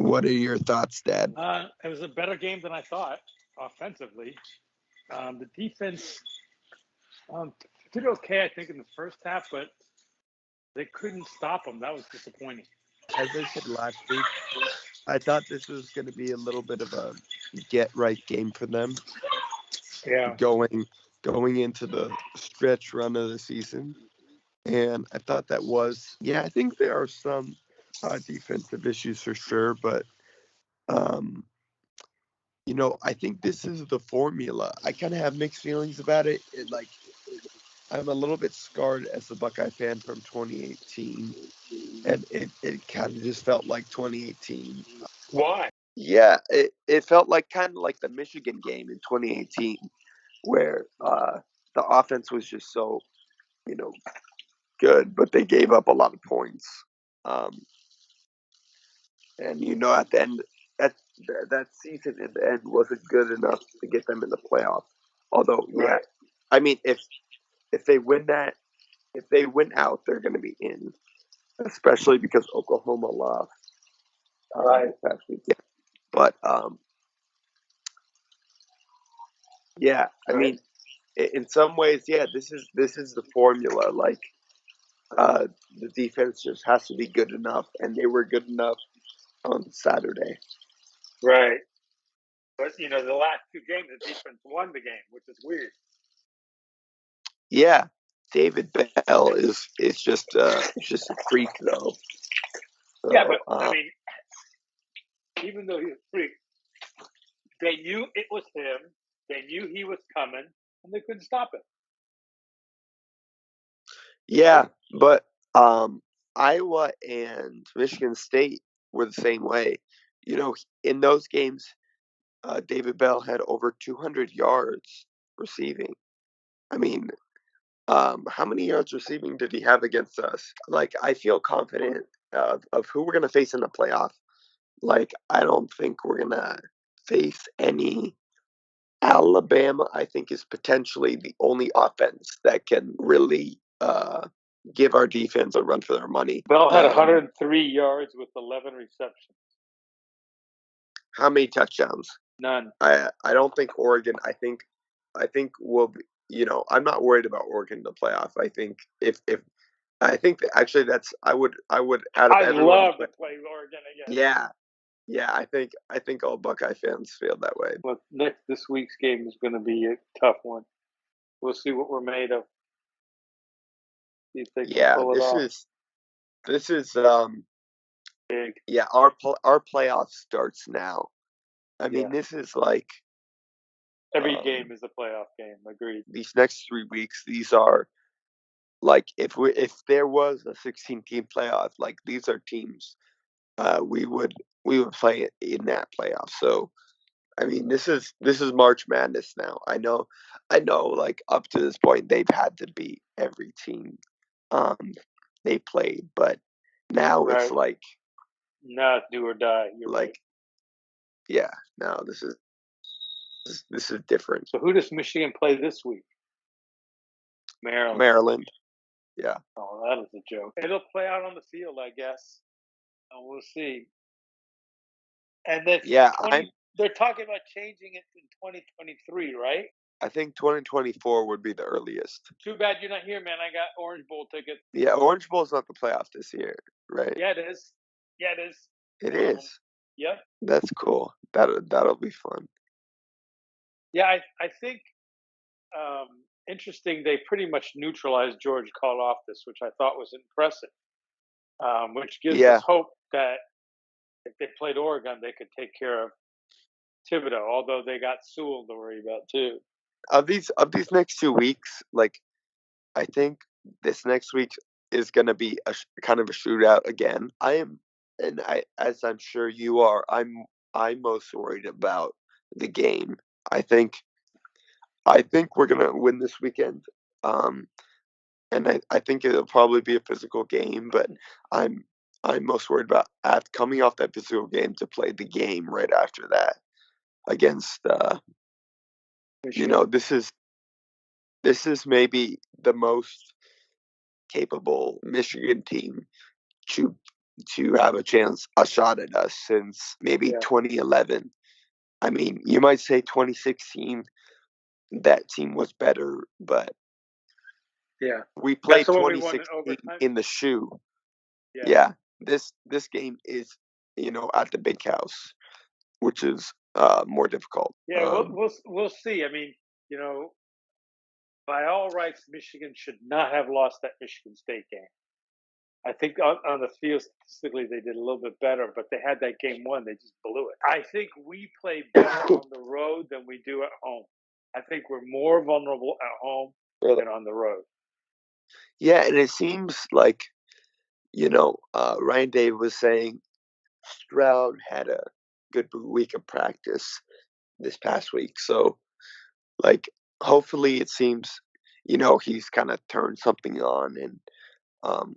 What are your thoughts, Dad? It was a better game than I thought offensively. The defense did okay, I think, in the first half, but they couldn't stop them. That was disappointing. As I said last week, I thought this was going to be a little bit of a get-right game for them. Yeah. Going into the stretch run of the season. And I thought that was, I think there are some defensive issues for sure, but, I think this is the formula. I kind of have mixed feelings about it. I'm a little bit scarred as a Buckeye fan from 2018, and it kind of just felt like 2018. Why? Yeah, it felt like kind of like the Michigan game in 2018, where the offense was just so, good, but they gave up a lot of points. And at the end, that season in the end wasn't good enough to get them in the playoff. Although, Right. I mean, if they win that, if they win out, they're going to be in, especially because Oklahoma lost. Right. Last week. Yeah. But I mean, in some ways, this is the formula. Like, the defense just has to be good enough, and they were good enough on Saturday. Right. But, the last two games, the defense won the game, which is weird. Yeah, David Bell is just a freak, though. So, yeah, but, I mean, even though he's a freak, they knew it was him, they knew he was coming, and they couldn't stop it. Yeah, but Iowa and Michigan State were the same way. In those games, David Bell had over 200 yards receiving. I mean, how many yards receiving did he have against us? Like, I feel confident of who we're going to face in the playoff. Like, I don't think we're going to face any. Alabama, I think, is potentially the only offense that can really give our defense a run for their money. Bell had 103 yards with 11 receptions. How many touchdowns? None. I don't think Oregon. I think we'll be. I'm not worried about Oregon in the playoff. I think actually that's I would out of I'd everyone. love to play Oregon again. Yeah. I think all Buckeye fans feel that way. Well, this week's game is going to be a tough one. We'll see what we're made of. See if they can pull it off. This is big. Yeah, our playoff starts now. I mean, this is like every game is a playoff game. Agreed. These next 3 weeks, these are like if there was a 16-team playoff, like these are teams we would play in that playoff. So, I mean, this is March Madness now. I know. Like up to this point, they've had to beat every team they played, but now it's like now do or die. You're like, now this is different. So who does Michigan play this week? Maryland. Yeah. Oh, that is a joke. It'll play out on the field, I guess. And we'll see. And then they're talking about changing it in 2023, right? I think 2024 would be the earliest. Too bad you're not here, man. I got Orange Bowl tickets. Yeah, Orange Bowl's not the playoff this year, right? Yeah, it is. It is. Yep. That's cool. That'll be fun. Yeah, I think interesting. They pretty much neutralized George Karlaftis, which I thought was impressive. Which gives us hope that if they played Oregon, they could take care of Thibodeau. Although they got Sewell to worry about too. Of these next 2 weeks, like I think this next week is going to be a kind of a shootout again. As I'm sure you are, I'm most worried about the game. I think we're gonna win this weekend, and I think it'll probably be a physical game. But I'm most worried about coming off that physical game to play the game right after that against. This is maybe the most capable Michigan team to to have a shot at us since maybe 2011. I mean, you might say 2016, that team was better, but we That's played the one we won in 2016 overtime. in the shoe. Yeah. Yeah, this game is, at the big house, which is more difficult. Yeah, we'll see. I mean, you know, by all rights, Michigan should not have lost that Michigan State game. I think on the field statistically they did a little bit better, but they had that game won. They just blew it. I think we play better on the road than we do at home. I think we're more vulnerable at home Really? than on the road. Yeah, and it seems like, Ryan Day was saying Stroud had a good week of practice this past week. So, like, hopefully it seems, he's kind of turned something on and, um,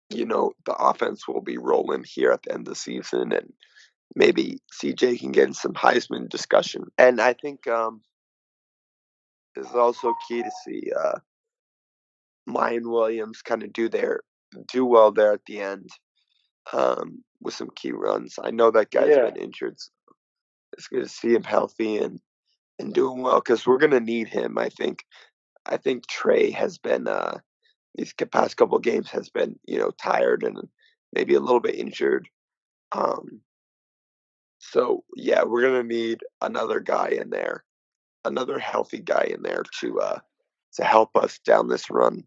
the offense will be rolling here at the end of the season and maybe CJ can get in some Heisman discussion. And I think it's also key to see Mayan Williams kind of do well there at the end with some key runs. I know that guy's been injured. So it's good to see him healthy and doing well because we're gonna need him. I think Trey has been these past couple of games has been tired and maybe a little bit injured. Um, so yeah, we're gonna need another guy in there, another healthy guy in there to help us down this run.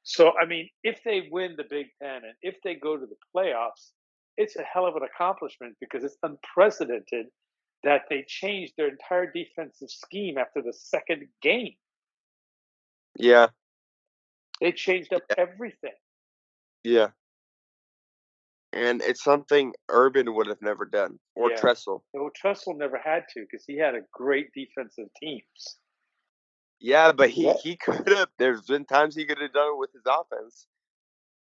So, I mean, if they win the Big Ten and if they go to the playoffs, it's a hell of an accomplishment because it's unprecedented that they changed their entire defensive scheme after the second game. Yeah, They changed up everything. yeah. And it's something Urban would have never done, or Tressel. Well, Tressel never had to because he had a great defensive teams. Yeah, but he could have. There's been times he could have done it with his offense.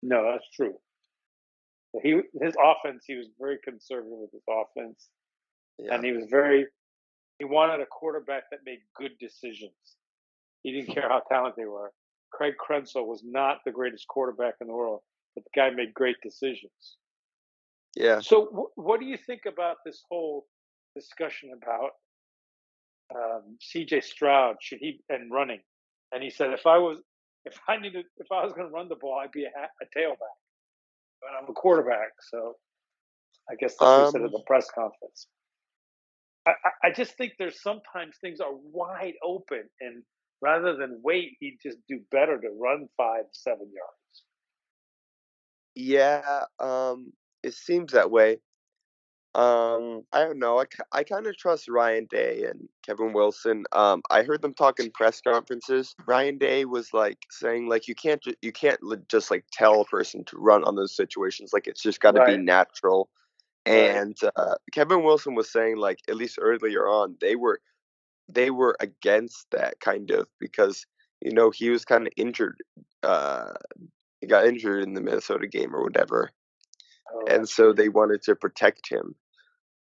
No, that's true. His offense, he was very conservative with his offense, and he wanted a quarterback that made good decisions. He didn't care how talented they were. Craig Krenzel was not the greatest quarterback in the world, but the guy made great decisions. Yeah. So, what do you think about this whole discussion about C.J. Stroud? Should he and running? And he said, if I was going to run the ball, I'd be a tailback, but I'm a quarterback. So I guess that's what he said at the press conference. I just think there's sometimes things are wide open, and rather than wait, he'd just do better to run 5-7 yards. Yeah, it seems that way. I don't know. I kind of trust Ryan Day and Kevin Wilson. I heard them talk in press conferences. Ryan Day was like saying like you can't just like tell a person to run on those situations. Like it's just got to be natural. And Kevin Wilson was saying like at least earlier on they were against that kind of because he was kind of injured. He got injured in the Minnesota game or whatever, and so they wanted to protect him.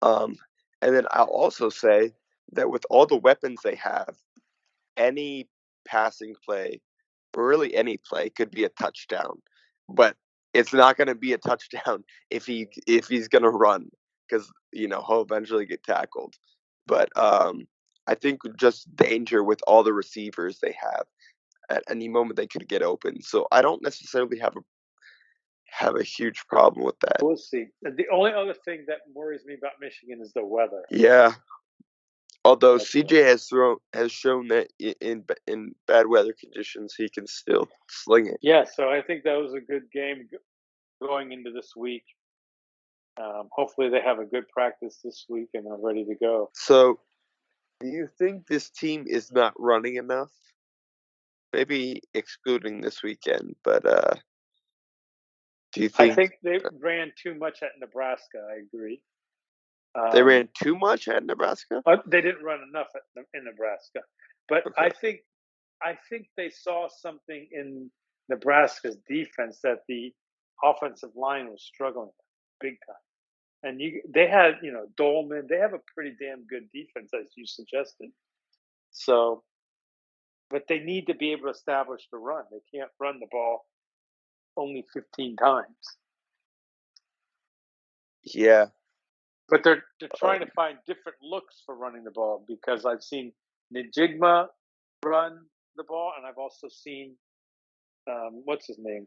Um, and then I'll also say that with all the weapons they have, any passing play, or really any play, could be a touchdown. But it's not going to be a touchdown if he's going to run because he'll eventually get tackled. But I think just danger with all the receivers they have. At any moment they could get open. So I don't necessarily have a huge problem with that. We'll see. The only other thing that worries me about Michigan is the weather. Yeah. Although CJ has shown that in bad weather conditions he can still sling it. Yeah, so I think that was a good game going into this week. Hopefully they have a good practice this week and are ready to go. So, do you think this team is not running enough? Maybe excluding this weekend, but do you I think think they ran too much at Nebraska. I agree. they ran too much at Nebraska? They didn't run enough in Nebraska, but Okay. I think they saw something in Nebraska's defense that the offensive line was struggling big time. And they had, Dolman. They have a pretty damn good defense, as you suggested. So, but they need to be able to establish the run. They can't run the ball only 15 times. Yeah. But they're trying to find different looks for running the ball, because I've seen Njigma run the ball, and I've also seen what's his name,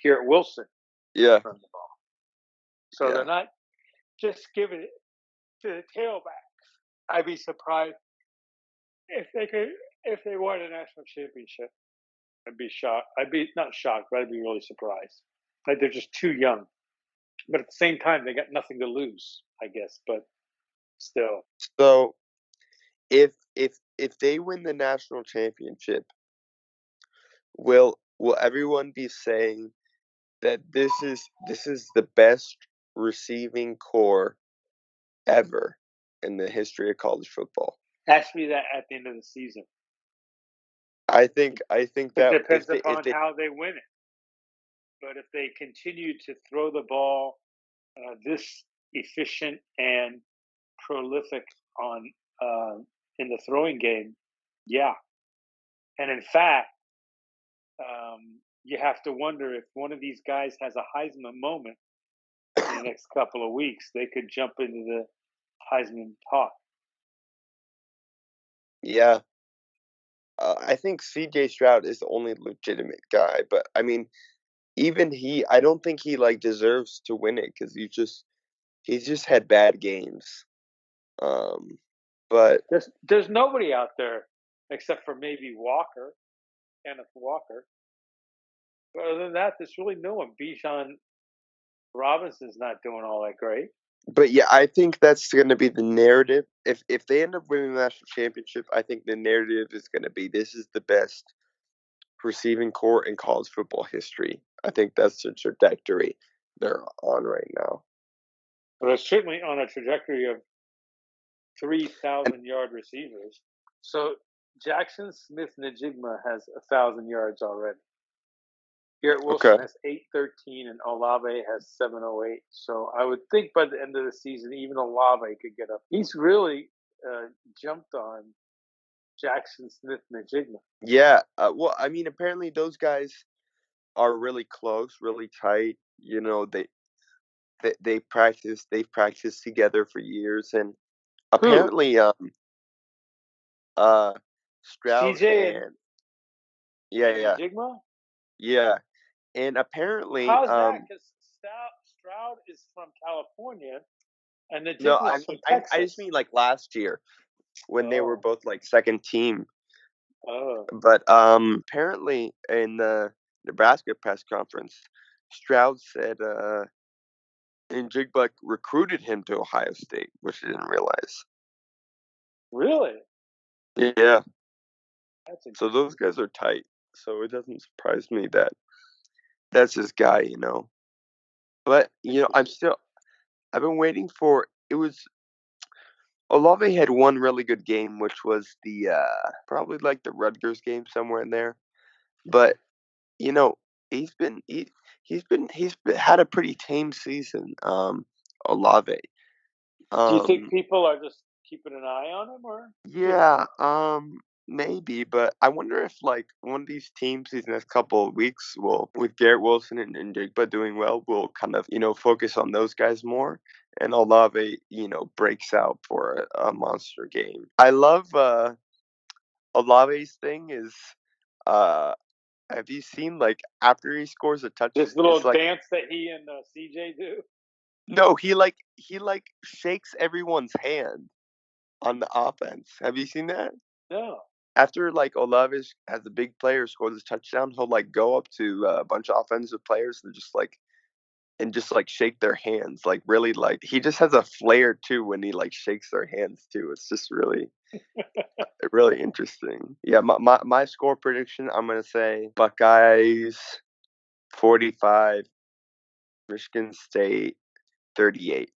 Garrett Wilson, Yeah. run the ball. So they're not just giving it to the tailbacks. I'd be surprised if they won a national championship. I'd be shocked. I'd be not shocked, but I'd be really surprised. Like, they're just too young. But at the same time, they got nothing to lose, I guess. But still. So if they win the national championship, will everyone be saying that this is the best receiving core ever in the history of college football? Ask me that at the end of the season. I think It that depends upon how they win it. But if they continue to throw the ball this efficient and prolific on in the throwing game, yeah. And in fact, you have to wonder if one of these guys has a Heisman moment in the next couple of weeks. They could jump into the Heisman talk. Yeah. I think C.J. Stroud is the only legitimate guy, but I mean, even I don't think he like deserves to win it because he's just had bad games. But there's nobody out there except for maybe Kenneth Walker. But other than that, there's really no one. Bijan Robinson's not doing all that great. But yeah, I think that's going to be the narrative. If they end up winning the national championship, I think the narrative is going to be this is the best receiving core in college football history. I think that's the trajectory they're on right now. Well, they're certainly on a trajectory of 3,000-yard receivers. So Jackson Smith-Njigba has 1,000 yards already. Garrett Wilson has 813, and Olave has 708. So I would think by the end of the season, even Olave could get up. He's really jumped on Jackson Smith-Njigba. Yeah. Well, I mean, apparently those guys are really close, really tight. You know, they've practiced together for years, and apparently, Stroud CJ and yeah, Njigba? yeah, and apparently, how's that? Because Stroud is from California, and no, Njigba's from I Texas. just mean like last year when they were both like second team. Oh. But apparently in the Nebraska press conference, Stroud said Njigba recruited him to Ohio State, which I didn't realize. Really? Yeah. So those guys are tight. So it doesn't surprise me that that's his guy, you know. But you know, I've been waiting for Olave had one really good game, which was the probably like the Rutgers game somewhere in there. But you know, he's had a pretty tame season. Olave. Do you think people are just keeping an eye on him, or? Yeah, maybe, but I wonder if like one of these teams these next couple of weeks will, with Garrett Wilson and Jigba doing well, will kind of focus on those guys more, and Olave breaks out for a monster game. I love Olave's thing is have you seen like after he scores a touchdown, this little dance that he and CJ do? No, he shakes everyone's hand on the offense. Have you seen that? No. After like Olave as a big player scores a touchdown, he'll like go up to a bunch of offensive players and just shake their hands. Like really, like he just has a flair too when he like shakes their hands too. It's just really really interesting. Yeah, my score prediction, I'm gonna say Buckeyes 45, Michigan State 38.